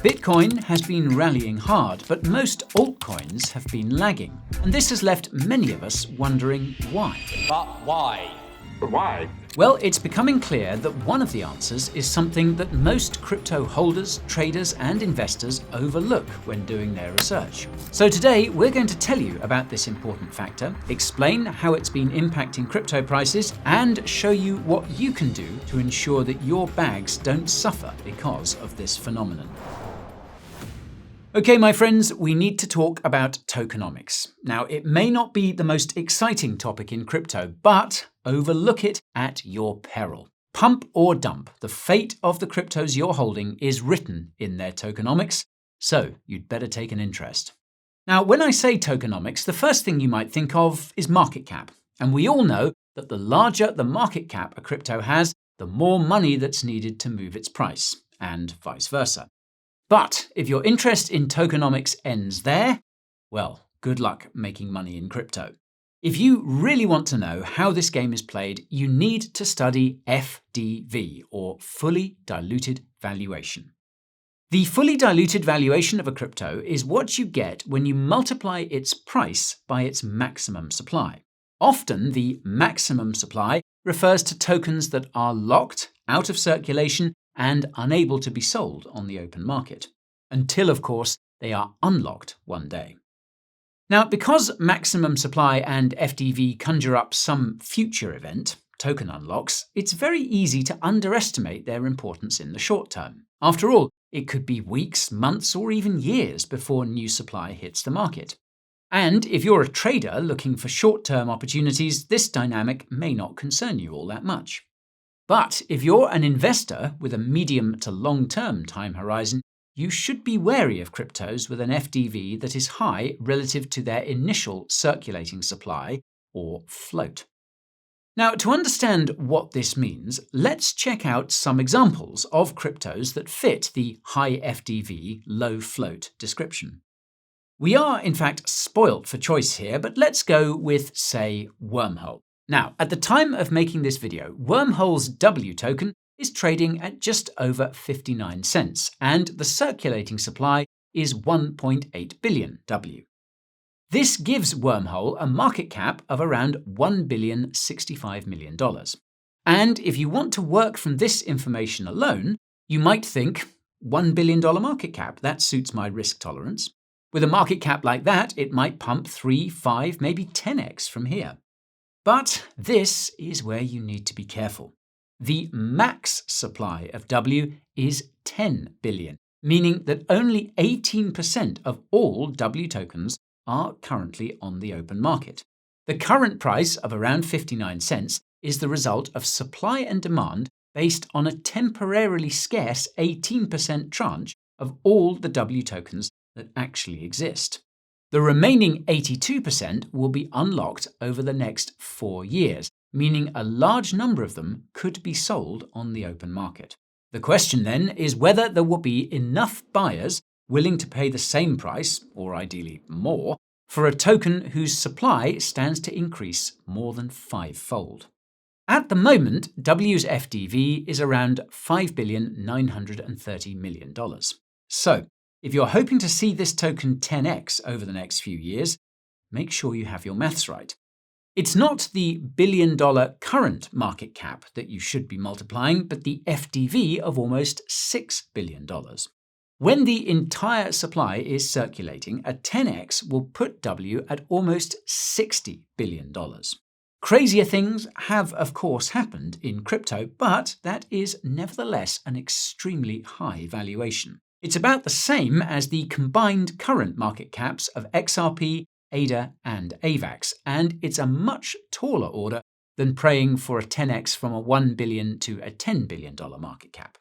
Bitcoin has been rallying hard, but most altcoins have been lagging. And this has left many of us wondering why. But why? But why? Well, it's becoming clear that one of the answers is something that most crypto holders, traders, and investors overlook when doing their research. So today, we're going to tell you about this important factor, explain how it's been impacting crypto prices, and show you what you can do to ensure that your bags don't suffer because of this phenomenon. Okay, my friends, we need to talk about tokenomics. Now, it may not be the most exciting topic in crypto, but overlook it at your peril. Pump or dump, the fate of the cryptos you're holding is written in their tokenomics, so you'd better take an interest. Now, when I say tokenomics, the first thing you might think of is market cap. And we all know that the larger the market cap a crypto has, the more money that's needed to move its price, and vice versa. But if your interest in tokenomics ends there, well, good luck making money in crypto. If you really want to know how this game is played, you need to study FDV, or fully diluted valuation. The fully diluted valuation of a crypto is what you get when you multiply its price by its maximum supply. Often, the maximum supply refers to tokens that are locked, out of circulation, and unable to be sold on the open market, until, of course, they are unlocked one day. Now, because maximum supply and FDV conjure up some future event, token unlocks, it's very easy to underestimate their importance in the short term. After all, it could be weeks, months, or even years before new supply hits the market. And if you're a trader looking for short-term opportunities, this dynamic may not concern you all that much. But if you're an investor with a medium to long-term time horizon, you should be wary of cryptos with an FDV that is high relative to their initial circulating supply, or float. Now, to understand what this means, let's check out some examples of cryptos that fit the high FDV, low float description. We are, in fact, spoilt for choice here, but let's go with, say, Wormhole. Now, at the time of making this video, Wormhole's W token is trading at just over 59 cents, and the circulating supply is 1.8 billion W. This gives Wormhole a market cap of around $1,065 million. And if you want to work from this information alone, you might think, $1 billion market cap, that suits my risk tolerance. With a market cap like that, it might pump 3, 5, maybe 10x from here. But this is where you need to be careful. The max supply of W is 10 billion, meaning that only 18% of all W tokens are currently on the open market. The current price of around 59 cents is the result of supply and demand based on a temporarily scarce 18% tranche of all the W tokens that actually exist. The remaining 82% will be unlocked over the next 4 years, meaning a large number of them could be sold on the open market. The question then is whether there will be enough buyers willing to pay the same price, or ideally more, for a token whose supply stands to increase more than 5-fold. At the moment, W's FDV is around $5,930 million. So, if you're hoping to see this token 10x over the next few years, make sure you have your maths right. It's not the billion-dollar current market cap that you should be multiplying, but the FDV of almost $6 billion. When the entire supply is circulating, a 10x will put W at almost $60 billion. Crazier things have, of course, happened in crypto, but that is nevertheless an extremely high valuation. It's about the same as the combined current market caps of XRP, ADA, and AVAX, and it's a much taller order than praying for a 10x from a $1 billion to a $10 billion market cap.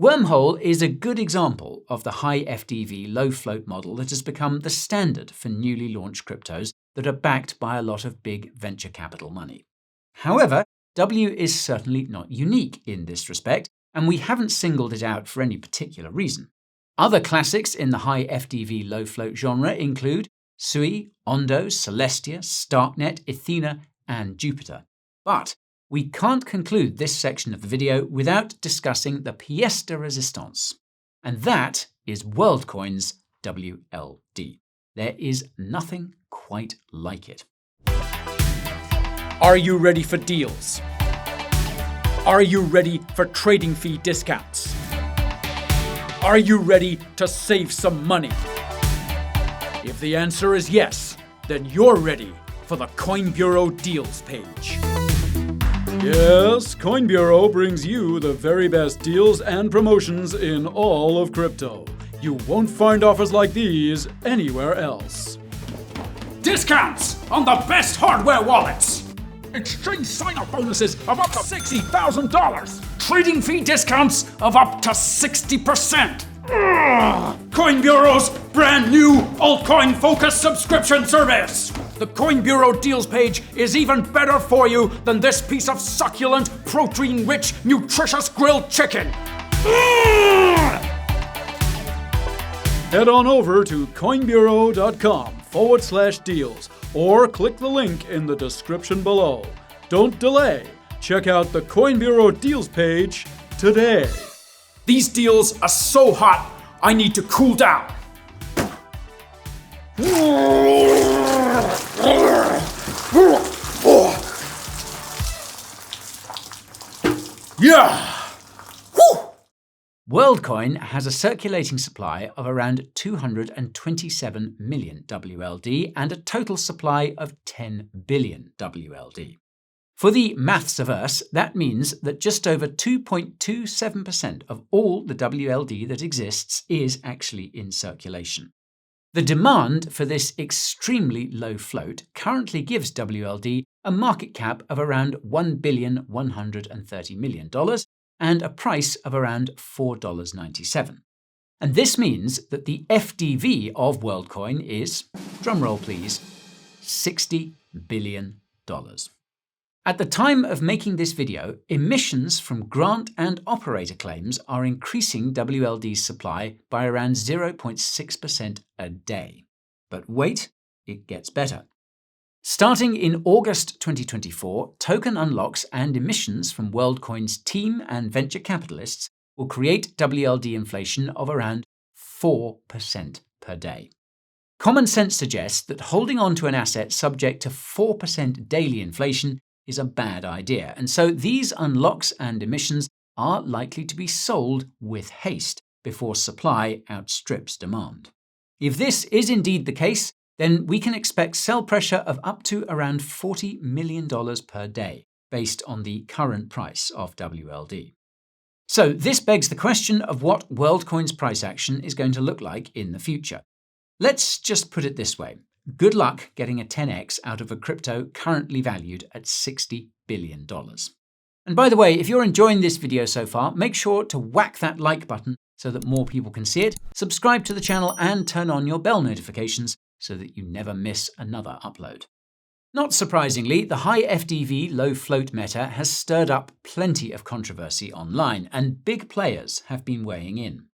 Wormhole is a good example of the high FDV, low float model that has become the standard for newly launched cryptos that are backed by a lot of big venture capital money. However, W is certainly not unique in this respect, and we haven't singled it out for any particular reason. Other classics in the high FDV, low float genre include Sui, Ondo, Celestia, Starknet, Ethena, and Jupiter. But we can't conclude this section of the video without discussing the pièce de résistance, And that is WorldCoin's WLD. There is nothing quite like it. Are you ready for deals? Are you ready for trading fee discounts? Are you ready to save some money? If the answer is yes, then you're ready for the Coin Bureau deals page. Yes, Coin Bureau brings you the very best deals and promotions in all of crypto. You won't find offers like these anywhere else. Discounts on the best hardware wallets! Exchange sign-up bonuses of up to $60,000! Trading fee discounts of up to 60%! Coin Bureau's brand new altcoin-focused subscription service! The Coin Bureau deals page is even better for you than this piece of succulent, protein-rich, nutritious grilled chicken! Head on over to coinbureau.com/deals or click the link in the description below. Don't delay. Check out the Coin Bureau deals page today. These deals are so hot, I need to cool down. Yeah! WorldCoin has a circulating supply of around 227 million WLD and a total supply of 10 billion WLD. For the maths averse, that means that just over 2.27% of all the WLD that exists is actually in circulation. The demand for this extremely low float currently gives WLD a market cap of around $1.130 billion and a price of around $4.97. And this means that the FDV of WorldCoin is, drumroll please, $60 billion. At the time of making this video, emissions from grant and operator claims are increasing WLD's supply by around 0.6% a day. But wait, it gets better. Starting in August 2024, token unlocks and emissions from WorldCoin's team and venture capitalists will create WLD inflation of around 4% per day. Common sense suggests that holding on to an asset subject to 4% daily inflation is a bad idea, and so these unlocks and emissions are likely to be sold with haste before supply outstrips demand. If this is indeed the case, then we can expect sell pressure of up to around $40 million per day, based on the current price of WLD. So this begs the question of what WorldCoin's price action is going to look like in the future. Let's just put it this way. Good luck getting a 10x out of a crypto currently valued at $60 billion. And by the way, if you're enjoying this video so far, make sure to whack that like button so that more people can see it, subscribe to the channel and turn on your bell notifications so that you never miss another upload. Not surprisingly, the high FDV, low float meta has stirred up plenty of controversy online, and big players have been weighing in.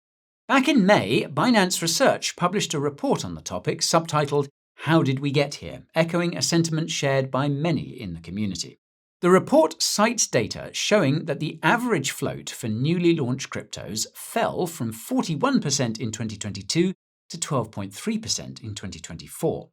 Back in May, Binance Research published a report on the topic subtitled "How Did We Get Here?", echoing a sentiment shared by many in the community. The report cites data showing that the average float for newly launched cryptos fell from 41% in 2022 to 12.3% in 2024.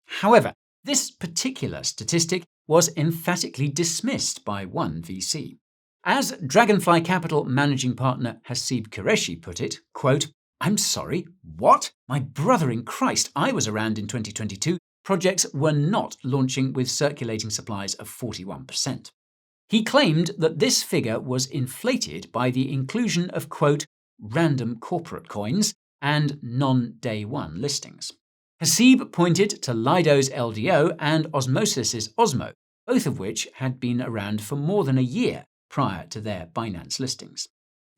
However, this particular statistic was emphatically dismissed by one VC. As Dragonfly Capital managing partner Hasib Qureshi put it, quote, "I'm sorry, what? My brother in Christ, I was around in 2022. Projects were not launching with circulating supplies of 41%. He claimed that this figure was inflated by the inclusion of, quote, "random corporate coins" and non-day one listings. Hasib pointed to Lido's LDO and Osmosis's Osmo, both of which had been around for more than a year prior to their Binance listings.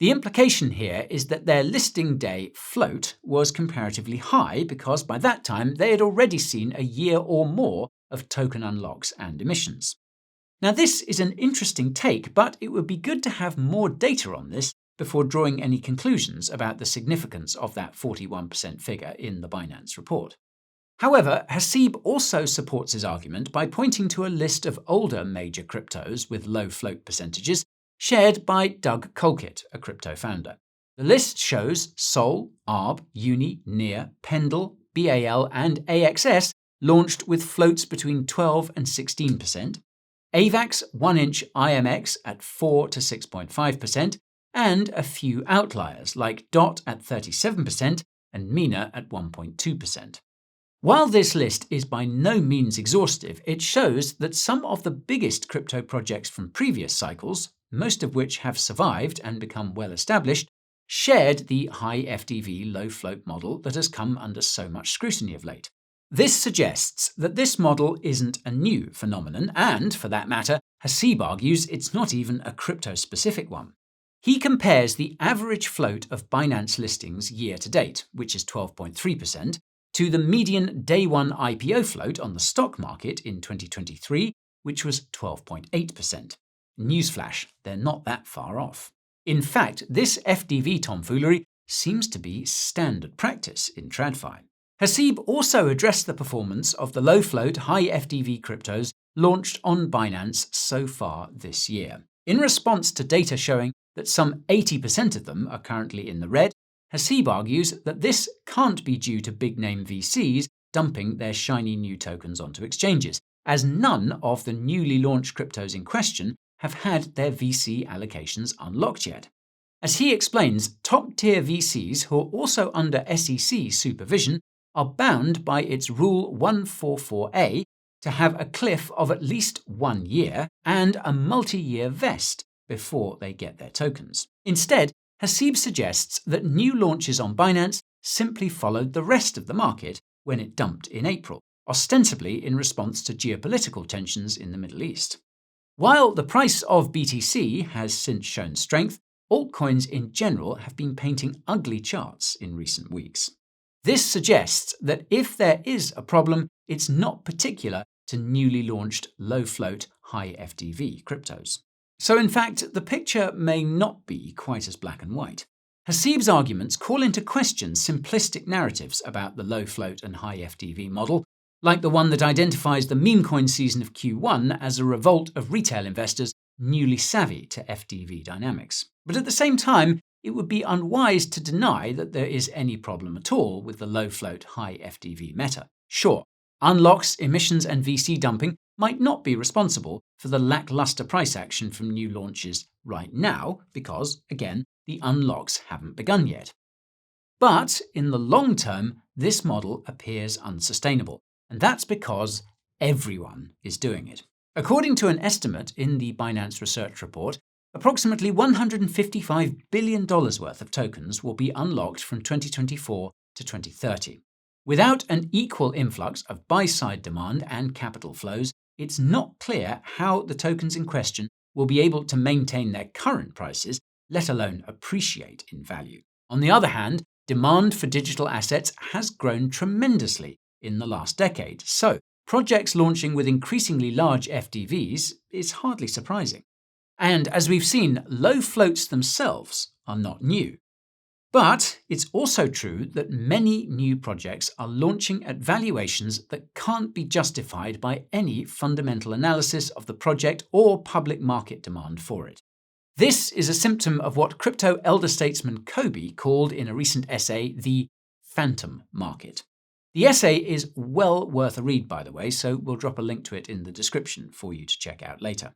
The implication here is that their listing day float was comparatively high because by that time they had already seen a year or more of token unlocks and emissions. Now this is an interesting take, but it would be good to have more data on this before drawing any conclusions about the significance of that 41% figure in the Binance report. However, Hasib also supports his argument by pointing to a list of older major cryptos with low float percentages shared by Doug Colkett, a crypto founder. The list shows Sol, ARB, Uni, NEAR, Pendle, BAL, and AXS launched with floats between 12 and 16%, AVAX 1-inch IMX at 4 to 6.5%, and a few outliers like DOT at 37% and MENA at 1.2%. While this list is by no means exhaustive, it shows that some of the biggest crypto projects from previous cycles, most of which have survived and become well established, shared the high FDV low float model that has come under so much scrutiny of late. This suggests that this model isn't a new phenomenon, and, for that matter, Haseeb argues it's not even a crypto-specific one. He compares the average float of Binance listings year to date, which is 12.3%, to the median day one IPO float on the stock market in 2023, which was 12.8%. Newsflash, they're not that far off. In fact, this FDV tomfoolery seems to be standard practice in TradFi. Haseeb also addressed the performance of the low-float, high FDV cryptos launched on Binance so far this year. In response to data showing that some 80% of them are currently in the red, Haseeb argues that this can't be due to big-name VCs dumping their shiny new tokens onto exchanges, as none of the newly launched cryptos in question have had their VC allocations unlocked yet. As he explains, top-tier VCs who are also under SEC supervision are bound by its Rule 144A to have a cliff of at least 1 year and a multi-year vest before they get their tokens. Instead, Haseeb suggests that new launches on Binance simply followed the rest of the market when it dumped in April, ostensibly in response to geopolitical tensions in the Middle East. While the price of BTC has since shown strength, altcoins in general have been painting ugly charts in recent weeks. This suggests that if there is a problem, it's not particular to newly launched low-float, high FDV cryptos. So in fact, the picture may not be quite as black and white. Haseeb's arguments call into question simplistic narratives about the low-float and high FDV model, like the one that identifies the meme coin season of Q1 as a revolt of retail investors newly savvy to FDV dynamics. But at the same time, it would be unwise to deny that there is any problem at all with the low-float, high FDV meta. Sure, unlocks, emissions, and VC dumping might not be responsible for the lackluster price action from new launches right now because, again, the unlocks haven't begun yet. But in the long term, this model appears unsustainable, and that's because everyone is doing it. According to an estimate in the Binance Research Report, approximately $155 billion worth of tokens will be unlocked from 2024 to 2030. Without an equal influx of buy-side demand and capital flows, it's not clear how the tokens in question will be able to maintain their current prices, let alone appreciate in value. On the other hand, demand for digital assets has grown tremendously in the last decade, so projects launching with increasingly large FDVs is hardly surprising. And as we've seen, low floats themselves are not new. But it's also true that many new projects are launching at valuations that can't be justified by any fundamental analysis of the project or public market demand for it. This is a symptom of what crypto elder statesman Kobe called in a recent essay the phantom market. The essay is well worth a read, by the way, so we'll drop a link to it in the description for you to check out later.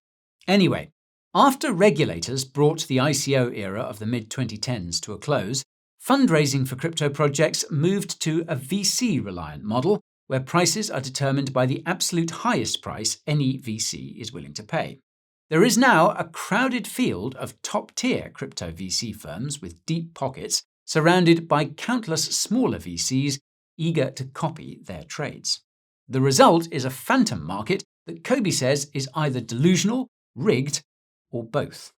Anyway, after regulators brought the ICO era of the mid-2010s to a close, fundraising for crypto projects moved to a VC-reliant model where prices are determined by the absolute highest price any VC is willing to pay. There is now a crowded field of top-tier crypto VC firms with deep pockets surrounded by countless smaller VCs eager to copy their trades. The result is a phantom market that Kobe says is either delusional, rigged, or both.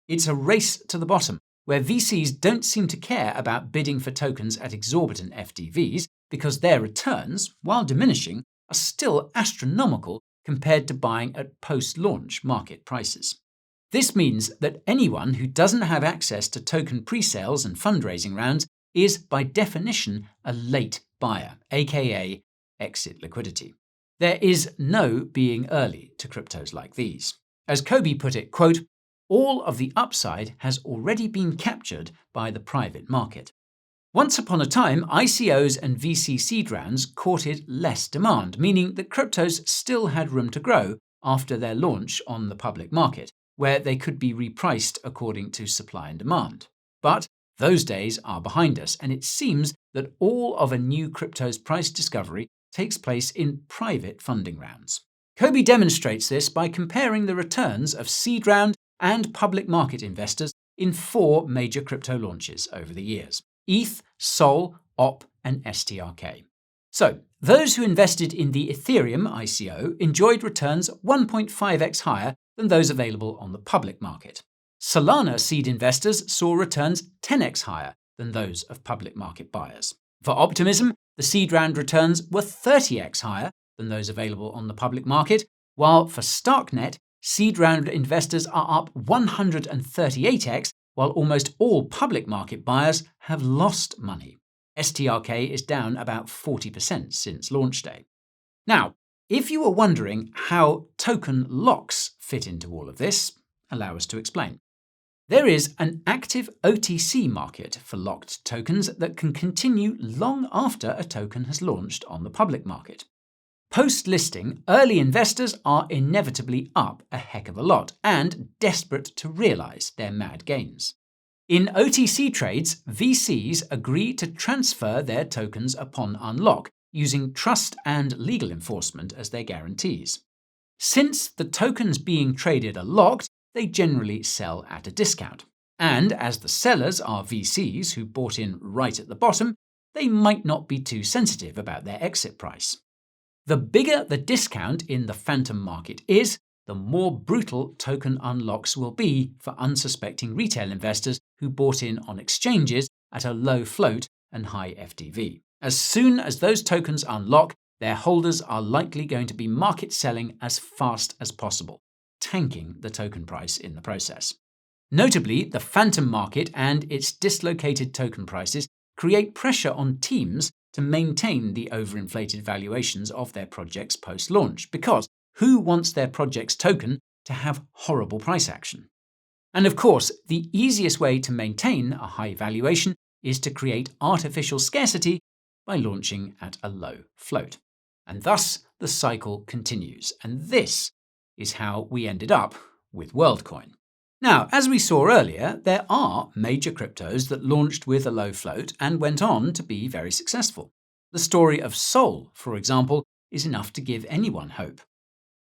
It's a race to the bottom, where VCs don't seem to care about bidding for tokens at exorbitant FDVs because their returns, while diminishing, are still astronomical compared to buying at post-launch market prices. This means that anyone who doesn't have access to token pre-sales and fundraising rounds is, by definition, a late buyer, aka exit liquidity. There is no being early to cryptos like these. As Kobe put it, quote, all of the upside has already been captured by the private market. Once upon a time, ICOs and VC seed rounds courted less demand, meaning that cryptos still had room to grow after their launch on the public market, where they could be repriced according to supply and demand. But those days are behind us, and it seems that all of a new crypto's price discovery takes place in private funding rounds. Kobe demonstrates this by comparing the returns of seed round and public market investors in 4 major crypto launches over the years: ETH, SOL, OP, and STRK. So, those who invested in the Ethereum ICO enjoyed returns 1.5x higher than those available on the public market. Solana seed investors saw returns 10x higher than those of public market buyers. For Optimism, the seed round returns were 30x higher than those available on the public market, while for Starknet, seed round investors are up 138x, while almost all public market buyers have lost money. STRK is down about 40% since launch day. Now, if you were wondering how token locks fit into all of this, allow us to explain. There is an active OTC market for locked tokens that can continue long after a token has launched on the public market. Post-listing, early investors are inevitably up a heck of a lot and desperate to realize their mad gains. In OTC trades, VCs agree to transfer their tokens upon unlock, using trust and legal enforcement as their guarantees. Since the tokens being traded are locked, they generally sell at a discount. And as the sellers are VCs who bought in right at the bottom, they might not be too sensitive about their exit price. The bigger the discount in the phantom market is, the more brutal token unlocks will be for unsuspecting retail investors who bought in on exchanges at a low float and high FDV. As soon as those tokens unlock, their holders are likely going to be market selling as fast as possible, tanking the token price in the process. Notably, the phantom market and its dislocated token prices create pressure on teams to maintain the overinflated valuations of their projects post-launch, because who wants their project's token to have horrible price action? And of course, the easiest way to maintain a high valuation is to create artificial scarcity by launching at a low float. And thus, the cycle continues. And this is how we ended up with WorldCoin. Now, as we saw earlier, there are major cryptos that launched with a low float and went on to be very successful. The story of SOL, for example, is enough to give anyone hope.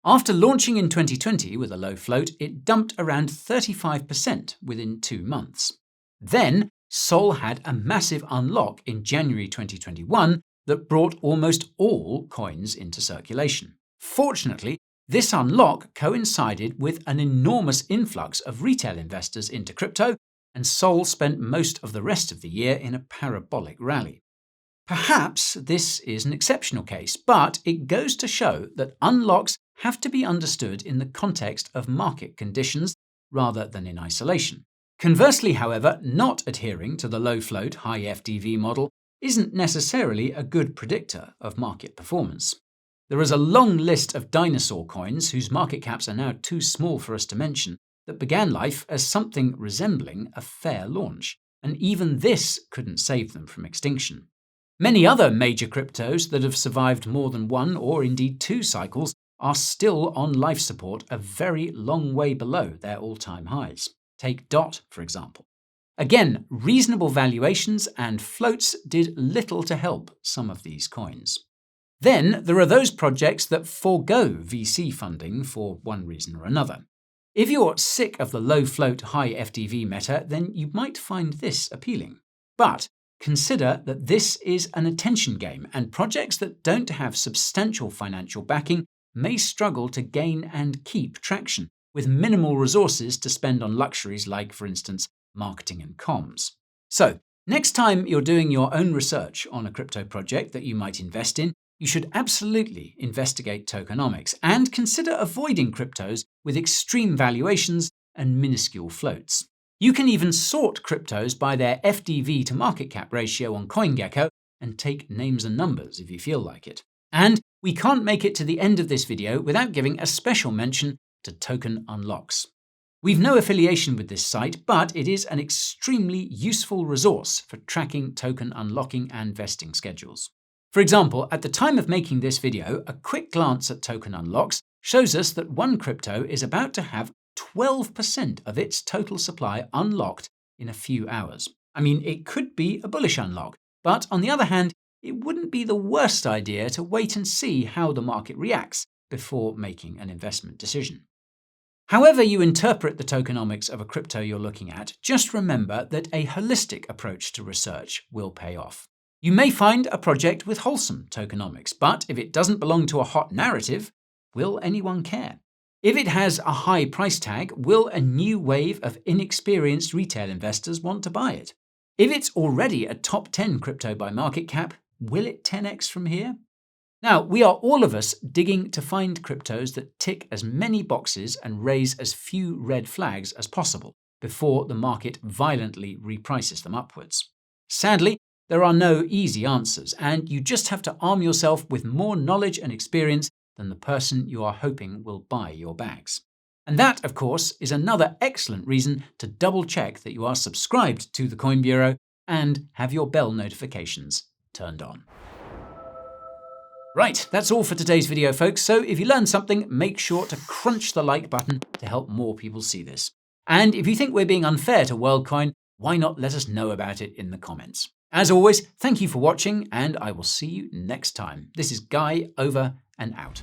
After launching in 2020 with a low float, it dumped around 35% within 2 months. Then, SOL had a massive unlock in January 2021 that brought almost all coins into circulation. Fortunately, this unlock coincided with an enormous influx of retail investors into crypto, and SOL spent most of the rest of the year in a parabolic rally. Perhaps this is an exceptional case, but it goes to show that unlocks have to be understood in the context of market conditions rather than in isolation. Conversely, however, not adhering to the low float, high FDV model isn't necessarily a good predictor of market performance. There is a long list of dinosaur coins whose market caps are now too small for us to mention that began life as something resembling a fair launch, and even this couldn't save them from extinction. Many other major cryptos that have survived more than 1 or indeed 2 cycles are still on life support a very long way below their all-time highs. Take DOT, for example. Again, reasonable valuations and floats did little to help some of these coins. Then there are those projects that forego VC funding for one reason or another. If you're sick of the low float, high FDV meta, then you might find this appealing. But consider that this is an attention game, and projects that don't have substantial financial backing may struggle to gain and keep traction, with minimal resources to spend on luxuries like, for instance, marketing and comms. So, next time you're doing your own research on a crypto project that you might invest in, you should absolutely investigate tokenomics and consider avoiding cryptos with extreme valuations and minuscule floats. You can even sort cryptos by their FDV to market cap ratio on CoinGecko and take names and numbers if you feel like it. And we can't make it to the end of this video without giving a special mention to token unlocks. We've no affiliation with this site, but it is an extremely useful resource for tracking token unlocking and vesting schedules. For example, at the time of making this video, a quick glance at token unlocks shows us that one crypto is about to have 12% of its total supply unlocked in a few hours. I mean, it could be a bullish unlock, but on the other hand, it wouldn't be the worst idea to wait and see how the market reacts before making an investment decision. However you interpret the tokenomics of a crypto you're looking at, just remember that a holistic approach to research will pay off. You may find a project with wholesome tokenomics, but if it doesn't belong to a hot narrative, will anyone care? If it has a high price tag, will a new wave of inexperienced retail investors want to buy it? If it's already a top 10 crypto by market cap, will it 10x from here? Now, we are all of us digging to find cryptos that tick as many boxes and raise as few red flags as possible before the market violently reprices them upwards. Sadly, there are no easy answers, and you just have to arm yourself with more knowledge and experience than the person you are hoping will buy your bags. And that, of course, is another excellent reason to double-check that you are subscribed to the Coin Bureau and have your bell notifications turned on. Right, that's all for today's video, folks. So if you learned something, make sure to crunch the like button to help more people see this. And if you think we're being unfair to WorldCoin, why not let us know about it in the comments? As always, thank you for watching, and I will see you next time. This is Guy, over and out.